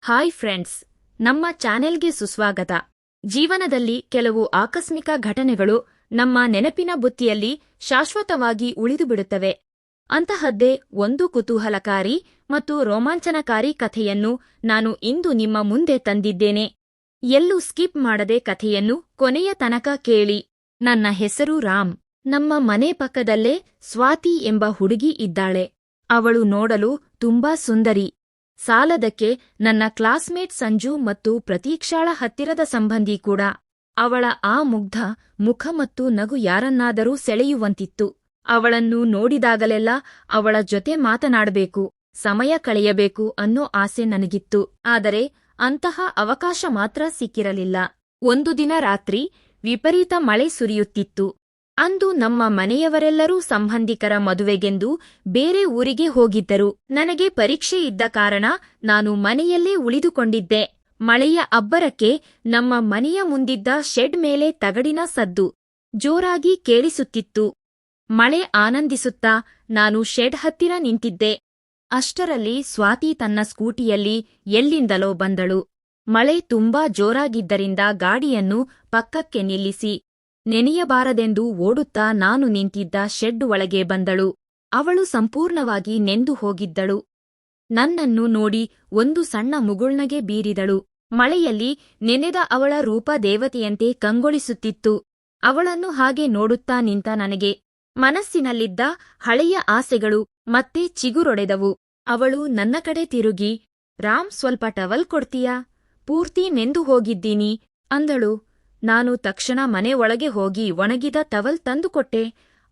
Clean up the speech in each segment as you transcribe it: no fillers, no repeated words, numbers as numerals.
Hi friends, ನಮ್ಮ ಚಾನೆಲ್ಗೆ ಸುಸ್ವಾಗತ. ಜೀವನದಲ್ಲಿ ಕೆಲವು ಆಕಸ್ಮಿಕ ಘಟನೆಗಳು ನಮ್ಮ ನೆನಪಿನ ಬುತ್ತಿಯಲ್ಲಿ ಶಾಶ್ವತವಾಗಿ ಉಳಿದುಬಿಡುತ್ತವೆ. ಅಂತಹದ್ದೇ ಒಂದು ಕುತೂಹಲಕಾರಿ ಮತ್ತು ರೋಮಾಂಚನಕಾರಿ ಕಥೆಯನ್ನು ನಾನು ಇಂದು ನಿಮ್ಮ ಮುಂದೆ ತಂದಿದ್ದೇನೆ. ಎಲ್ಲೂ ಸ್ಕಿಪ್ ಮಾಡದೆ ಕಥೆಯನ್ನು ಕೊನೆಯ ತನಕ ಕೇಳಿ. ನನ್ನ ಹೆಸರು ರಾಮ್. ನಮ್ಮ ಮನೆ ಪಕ್ಕದಲ್ಲೇ ಸ್ವಾತಿ ಎಂಬ ಹುಡುಗಿ ಇದ್ದಾಳೆ. ಅವಳು ನೋಡಲು ತುಂಬಾ ಸುಂದರಿ. ಸಾಲದಕ್ಕೆ ನನ್ನ ಕ್ಲಾಸ್ಮೇಟ್ ಸಂಜು ಮತ್ತು ಪ್ರತೀಕ್ಷಾಳ ಹತ್ತಿರದ ಸಂಬಂಧಿ ಕೂಡ. ಅವಳ ಆ ಮುಗ್ಧ ಮುಖ ಮತ್ತು ನಗು ಯಾರನ್ನಾದರೂ ಸೆಳೆಯುವಂತಿತ್ತು. ಅವಳನ್ನು ನೋಡಿದಾಗಲೆಲ್ಲ ಅವಳ ಜೊತೆ ಮಾತನಾಡಬೇಕು, ಸಮಯ ಕಳೆಯಬೇಕು ಅನ್ನೋ ಆಸೆ ನನಗಿತ್ತು. ಆದರೆ ಅಂತಹ ಅವಕಾಶ ಮಾತ್ರ ಸಿಕ್ಕಿರಲಿಲ್ಲ. ಒಂದು ದಿನ ರಾತ್ರಿ ವಿಪರೀತ ಮಳೆ ಸುರಿಯುತ್ತಿತ್ತು. ಅಂದು ನಮ್ಮ ಮನೆಯವರೆಲ್ಲರೂ ಸಂಬಂಧಿಕರ ಮದುವೆಗೆಂದು ಬೇರೆ ಊರಿಗೆ ಹೋಗಿದ್ದರು. ನನಗೆ ಪರೀಕ್ಷೆ ಇದ್ದ ಕಾರಣ ನಾನು ಮನೆಯಲ್ಲೇ ಉಳಿದುಕೊಂಡಿದ್ದೆ. ಮಳೆಯ ಅಬ್ಬರಕ್ಕೆ ನಮ್ಮ ಮನೆಯ ಮುಂದಿದ್ದ ಶೆಡ್ ಮೇಲೆ ತಗಡಿನ ಸದ್ದು ಜೋರಾಗಿ ಕೇಳಿಸುತ್ತಿತ್ತು. ಮಳೆ ಆನಂದಿಸುತ್ತಾ ನಾನು ಶೆಡ್ ಹತ್ತಿರ ನಿಂತಿದ್ದೆ. ಅಷ್ಟರಲ್ಲಿ ಸ್ವಾತಿ ತನ್ನ ಸ್ಕೂಟಿಯಲ್ಲಿ ಎಲ್ಲಿಂದಲೋ ಬಂದಳು. ಮಳೆ ತುಂಬಾ ಜೋರಾಗಿದ್ದರಿಂದ ಗಾಡಿಯನ್ನು ಪಕ್ಕಕ್ಕೆ ನಿಲ್ಲಿಸಿ ನೆನೆಯಬಾರದೆಂದು ಓಡುತ್ತಾ ನಾನು ನಿಂತಿದ್ದ ಶೆಡ್ ಒಳಗೆ ಬಂದಳು. ಅವಳು ಸಂಪೂರ್ಣವಾಗಿ ನೆಂದು ಹೋಗಿದ್ದಳು. ನನ್ನನ್ನು ನೋಡಿ ಒಂದು ಸಣ್ಣ ಮುಗುಳ್ನಗೆ ಬೀರಿದಳು. ಮಳೆಯಲ್ಲಿ ನೆನೆದ ಅವಳ ರೂಪ ದೇವತೆಯಂತೆ ಕಂಗೊಳಿಸುತ್ತಿತ್ತು. ಅವಳನ್ನು ಹಾಗೆ ನೋಡುತ್ತಾ ನಿಂತ ನನಗೆ ಮನಸ್ಸಿನಲ್ಲಿದ್ದ ಹಳೆಯ ಆಸೆಗಳು ಮತ್ತೆ ಚಿಗುರೊಡೆದವು. ಅವಳು ನನ್ನ ಕಡೆ ತಿರುಗಿ, ರಾಮ್, ಸ್ವಲ್ಪ ಟವಲ್ ಕೊಡ್ತೀಯಾ? ಪೂರ್ತಿ ನೆಂದು ಹೋಗಿದ್ದೀನಿ ಅಂದಳು. ನಾನು ತಕ್ಷಣ ಮನೆ ಒಳಗೆ ಹೋಗಿ ಒಣಗಿದ ಟವಲ್ ತಂದುಕೊಟ್ಟೆ.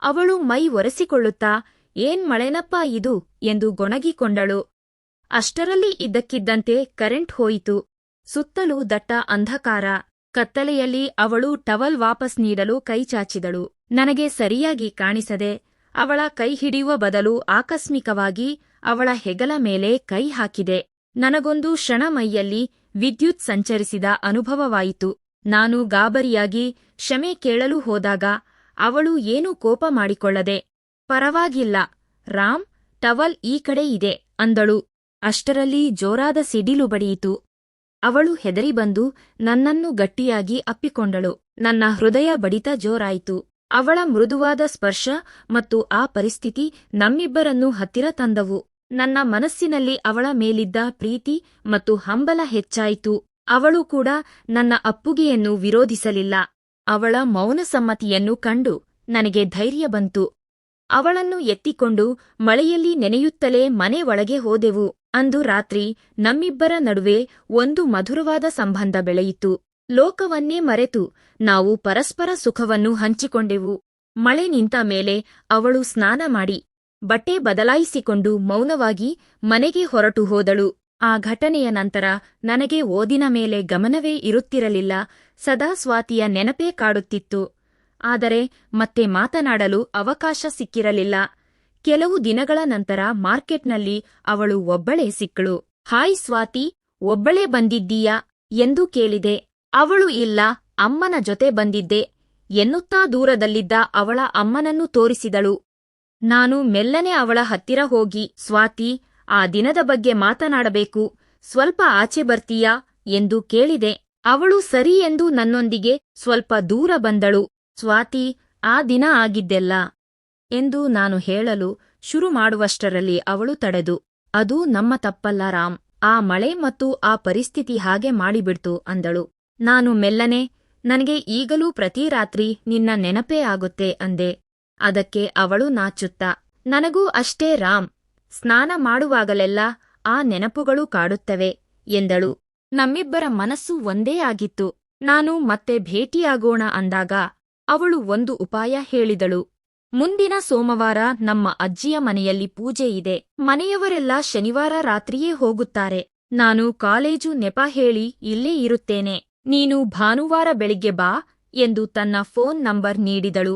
ಅವಳು ಮೈ ಒರೆಸಿಕೊಳ್ಳುತ್ತಾ, ಏನ್ ಮಳೆನಪ್ಪಾ ಇದು ಎಂದು ಗೊಣಗಿಕೊಂಡಳು. ಅಷ್ಟರಲ್ಲಿ ಇದ್ದಕ್ಕಿದ್ದಂತೆ ಕರೆಂಟ್ ಹೋಯಿತು. ಸುತ್ತಲೂ ದಟ್ಟ ಅಂಧಕಾರ. ಕತ್ತಲೆಯಲ್ಲಿ ಅವಳು ಟವಲ್ ವಾಪಸ್ ನೀಡಲು ಕೈಚಾಚಿದಳು. ನನಗೆ ಸರಿಯಾಗಿ ಕಾಣಿಸದೆ ಅವಳ ಕೈ ಹಿಡಿಯುವ ಬದಲು ಆಕಸ್ಮಿಕವಾಗಿ ಅವಳ ಹೆಗಲ ಮೇಲೆ ಕೈ ಹಾಕಿದೆ. ನನಗೊಂದು ಕ್ಷಣ ಮೈಯಲ್ಲಿ ವಿದ್ಯುತ್ ಸಂಚರಿಸಿದ ಅನುಭವವಾಯಿತು. ನಾನು ಗಾಬರಿಯಾಗಿ ಕ್ಷಮೆ ಕೇಳಲು ಹೋದಾಗ ಅವಳು ಏನೂ ಕೋಪ ಮಾಡಿಕೊಳ್ಳದೆ, ಪರವಾಗಿಲ್ಲ ರಾಮ್, ಟವಲ್ ಈ ಕಡೆ ಇದೆ ಅಂದಳು. ಅಷ್ಟರಲ್ಲಿ ಜೋರಾದ ಸಿಡಿಲು ಬಡಿಯಿತು. ಅವಳು ಹೆದರಿ ಬಂದು ನನ್ನನ್ನು ಗಟ್ಟಿಯಾಗಿ ಅಪ್ಪಿಕೊಂಡಳು. ನನ್ನ ಹೃದಯ ಬಡಿತ ಜೋರಾಯಿತು. ಅವಳ ಮೃದುವಾದ ಸ್ಪರ್ಶ ಮತ್ತು ಆ ಪರಿಸ್ಥಿತಿ ನಮ್ಮಿಬ್ಬರನ್ನೂ ಹತ್ತಿರ ತಂದವು. ನನ್ನ ಮನಸ್ಸಿನಲ್ಲಿ ಅವಳ ಮೇಲಿದ್ದ ಪ್ರೀತಿ ಮತ್ತು ಹಂಬಲ ಹೆಚ್ಚಾಯಿತು. ಅವಳು ಕೂಡ ನನ್ನ ಅಪ್ಪುಗೆಯನ್ನು ವಿರೋಧಿಸಲಿಲ್ಲ. ಅವಳ ಮೌನ ಸಮ್ಮತಿಯನ್ನು ಕಂಡು ನನಗೆ ಧೈರ್ಯ ಬಂತು. ಅವಳನ್ನು ಎತ್ತಿಕೊಂಡು ಮಳೆಯಲ್ಲಿ ನೆನೆಯುತ್ತಲೇ ಮನೆ ಒಳಗೆ ಹೋದೆವು. ಅಂದು ರಾತ್ರಿ ನಮ್ಮಿಬ್ಬರ ನಡುವೆ ಒಂದು ಮಧುರವಾದ ಸಂಬಂಧ ಬೆಳೆಯಿತು. ಲೋಕವನ್ನೇ ಮರೆತು ನಾವು ಪರಸ್ಪರ ಸುಖವನ್ನು ಹಂಚಿಕೊಂಡೆವು. ಮಳೆ ನಿಂತ ಮೇಲೆ ಅವಳು ಸ್ನಾನ ಮಾಡಿ ಬಟ್ಟೆ ಬದಲಾಯಿಸಿಕೊಂಡು ಮೌನವಾಗಿ ಮನೆಗೆ ಹೊರಟು ಹೋದಳು. ಆ ಘಟನೆಯ ನಂತರ ನನಗೆ ಓದಿನ ಮೇಲೆ ಗಮನವೇ ಇರುತ್ತಿರಲಿಲ್ಲ. ಸದಾ ಸ್ವಾತಿಯ ನೆನಪೇ ಕಾಡುತ್ತಿತ್ತು. ಆದರೆ ಮತ್ತೆ ಮಾತನಾಡಲು ಅವಕಾಶ ಸಿಕ್ಕಿರಲಿಲ್ಲ. ಕೆಲವು ದಿನಗಳ ನಂತರ ಮಾರ್ಕೆಟ್ನಲ್ಲಿ ಅವಳು ಒಬ್ಬಳೇ ಸಿಕ್ಕಳು. ಹಾಯ್ ಸ್ವಾತಿ, ಒಬ್ಬಳೇ ಬಂದಿದ್ದೀಯಾ ಎಂದು ಕೇಳಿದೆ. ಅವಳು ಇಲ್ಲ, ಅಮ್ಮನ ಜೊತೆ ಬಂದಿದ್ದೆ ಎನ್ನುತ್ತಾ ದೂರದಲ್ಲಿದ್ದ ಅವಳ ಅಮ್ಮನನ್ನು ತೋರಿಸಿದಳು. ನಾನು ಮೆಲ್ಲನೆ ಅವಳ ಹತ್ತಿರ ಹೋಗಿ, ಸ್ವಾತಿ, ಆ ದಿನದ ಬಗ್ಗೆ ಮಾತನಾಡಬೇಕು, ಸ್ವಲ್ಪ ಆಚೆ ಬರ್ತೀಯಾ ಎಂದು ಕೇಳಿದೆ. ಅವಳು ಸರಿ ಎಂದು ನನ್ನೊಂದಿಗೆ ಸ್ವಲ್ಪ ದೂರ ಬಂದಳು. ಸ್ವಾತಿ, ಆ ದಿನ ಆಗಿದ್ದೆಲ್ಲ ಎಂದು ನಾನು ಹೇಳಲು ಶುರು ಮಾಡುವಷ್ಟರಲ್ಲಿ ಅವಳು ತಡೆದು, ಅದು ನಮ್ಮ ತಪ್ಪಲ್ಲ ರಾಮ್, ಆ ಮಳೆ ಮತ್ತು ಆ ಪರಿಸ್ಥಿತಿ ಹಾಗೆ ಮಾಡಿಬಿಡ್ತು ಅಂದಳು. ನಾನು ಮೆಲ್ಲನೆ, ನನಗೆ ಈಗಲೂ ಪ್ರತಿ ರಾತ್ರಿ ನಿನ್ನ ನೆನಪೇ ಆಗುತ್ತೆ ಅಂದೆ. ಅದಕ್ಕೆ ಅವಳು ನಾಚುತ್ತಾ, ನನಗೂ ಅಷ್ಟೇ ರಾಮ್, ಸ್ನಾನ ಮಾಡುವಾಗಲೆಲ್ಲ ಆ ನೆನಪುಗಳು ಕಾಡುತ್ತವೆ ಎಂದಳು. ನಮ್ಮಿಬ್ಬರ ಮನಸ್ಸು ಒಂದೇ ಆಗಿತ್ತು. ನಾನು ಮತ್ತೆ ಭೇಟಿಯಾಗೋಣ ಅಂದಾಗ ಅವಳು ಒಂದು ಉಪಾಯ ಹೇಳಿದಳು. ಮುಂದಿನ ಸೋಮವಾರ ನಮ್ಮ ಅಜ್ಜಿಯ ಮನೆಯಲ್ಲಿ ಪೂಜೆ ಇದೆ. ಮನೆಯವರೆಲ್ಲ ಶನಿವಾರ ರಾತ್ರಿಯೇ ಹೋಗುತ್ತಾರೆ. ನಾನು ಕಾಲೇಜು ನೆಪ ಹೇಳಿ ಇಲ್ಲೇ ಇರುತ್ತೇನೆ. ನೀನು ಭಾನುವಾರ ಬೆಳಿಗ್ಗೆ ಬಾ ಎಂದು ತನ್ನ ಫೋನ್ ನಂಬರ್ ನೀಡಿದಳು.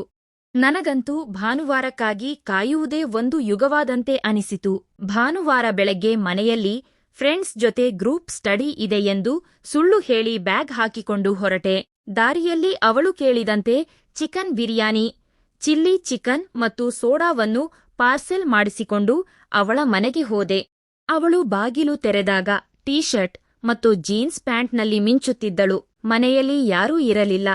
ನನಗಂತೂ ಭಾನುವಾರಕ್ಕಾಗಿ ಕಾಯುವುದೇ ಒಂದು ಯುಗವಾದಂತೆ ಅನಿಸಿತು. ಭಾನುವಾರ ಬೆಳಗ್ಗೆ ಮನೆಯಲ್ಲಿ ಫ್ರೆಂಡ್ಸ್ ಜೊತೆ ಗ್ರೂಪ್ ಸ್ಟಡಿ ಇದೆ ಎಂದು ಸುಳ್ಳು ಹೇಳಿ ಬ್ಯಾಗ್ ಹಾಕಿಕೊಂಡು ಹೊರಟೆ. ದಾರಿಯಲ್ಲಿ ಅವಳು ಕೇಳಿದಂತೆ ಚಿಕನ್ ಬಿರಿಯಾನಿ, ಚಿಲ್ಲಿ ಚಿಕನ್ ಮತ್ತು ಸೋಡಾವನ್ನು ಪಾರ್ಸೆಲ್ ಮಾಡಿಸಿಕೊಂಡು ಅವಳ ಮನೆಗೆ ಹೋದೆ. ಅವಳು ಬಾಗಿಲು ತೆರೆದಾಗ ಟೀ ಶರ್ಟ್ ಮತ್ತು ಜೀನ್ಸ್ ಪ್ಯಾಂಟ್ನಲ್ಲಿ ಮಿಂಚುತ್ತಿದ್ದಳು. ಮನೆಯಲ್ಲಿ ಯಾರೂ ಇರಲಿಲ್ಲ.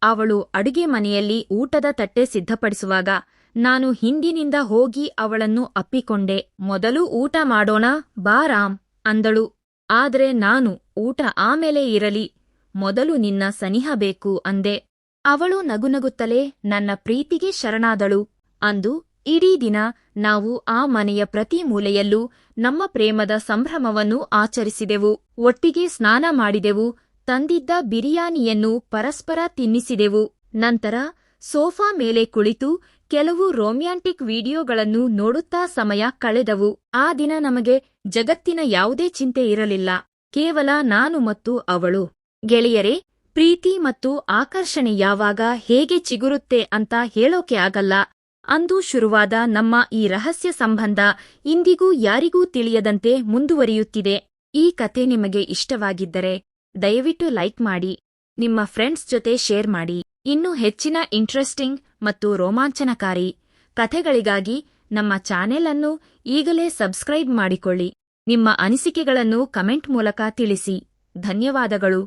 ಅವಳು ಅಡುಗೆ ಮನೆಯಲ್ಲಿ ಊಟದ ತಟ್ಟೆ ಸಿದ್ಧಪಡಿಸುವಾಗ ನಾನು ಹಿಂದಿನಿಂದ ಹೋಗಿ ಅವಳನ್ನು ಅಪ್ಪಿಕೊಂಡೆ. ಮೊದಲು ಊಟ ಮಾಡೋಣ ಬಾ ರಾಮ್ ಅಂದಳು. ಆದ್ರೆ ನಾನು ಊಟ ಆಮೇಲೆ ಇರಲಿ, ಮೊದಲು ನಿನ್ನ ಸನಿಹ ಬೇಕು ಅಂದೆ. ಅವಳು ನಗುನಗುತ್ತಲೇ ನನ್ನ ಪ್ರೀತಿಗೆ ಶರಣಾದಳು. ಅಂದು ಇಡೀ ದಿನ ನಾವು ಆ ಮನೆಯ ಪ್ರತಿ ಮೂಲೆಯಲ್ಲೂ ನಮ್ಮ ಪ್ರೇಮದ ಸಂಭ್ರಮವನ್ನು ಆಚರಿಸಿದೆವು. ಒಟ್ಟಿಗೆ ಸ್ನಾನ ಮಾಡಿದೆವು, ತಂದಿದ್ದ ಬಿರಿಯಾನಿಯನ್ನು ಪರಸ್ಪರ ತಿನ್ನಿಸಿದೆವು. ನಂತರ ಸೋಫಾ ಮೇಲೆ ಕುಳಿತು ಕೆಲವು ರೊಮ್ಯಾಂಟಿಕ್ ವಿಡಿಯೋಗಳನ್ನು ನೋಡುತ್ತಾ ಸಮಯ ಕಳೆದವು. ಆ ದಿನ ನಮಗೆ ಜಗತ್ತಿನ ಯಾವುದೇ ಚಿಂತೆ ಇರಲಿಲ್ಲ, ಕೇವಲ ನಾನು ಮತ್ತು ಅವಳು. ಗೆಳೆಯರೇ, ಪ್ರೀತಿ ಮತ್ತು ಆಕರ್ಷಣೆ ಯಾವಾಗ ಹೇಗೆ ಚಿಗುರುತ್ತೆ ಅಂತ ಹೇಳೋಕೆ ಆಗಲ್ಲ. ಅಂದು ಶುರುವಾದ ನಮ್ಮ ಈ ರಹಸ್ಯ ಸಂಬಂಧ ಇಂದಿಗೂ ಯಾರಿಗೂ ತಿಳಿಯದಂತೆ ಮುಂದುವರಿಯುತ್ತಿದೆ. ಈ ಕತೆ ನಿಮಗೆ ಇಷ್ಟವಾಗಿದ್ದರೆ ದಯವಿಟ್ಟು ಲೈಕ್ ಮಾಡಿ, ನಿಮ್ಮ ಫ್ರೆಂಡ್ಸ್ ಜೊತೆ ಶೇರ್ ಮಾಡಿ. ಇನ್ನೂ ಹೆಚ್ಚಿನ ಇಂಟ್ರೆಸ್ಟಿಂಗ್ ಮತ್ತು ರೋಮಾಂಚನಕಾರಿ ಕಥೆಗಳಿಗಾಗಿ ನಮ್ಮ ಚಾನೆಲ್ ಅನ್ನು ಈಗಲೇ ಸಬ್ಸ್ಕ್ರೈಬ್ ಮಾಡಿಕೊಳ್ಳಿ. ನಿಮ್ಮ ಅನಿಸಿಕೆಗಳನ್ನು ಕಮೆಂಟ್ ಮೂಲಕ ತಿಳಿಸಿ. ಧನ್ಯವಾದಗಳು.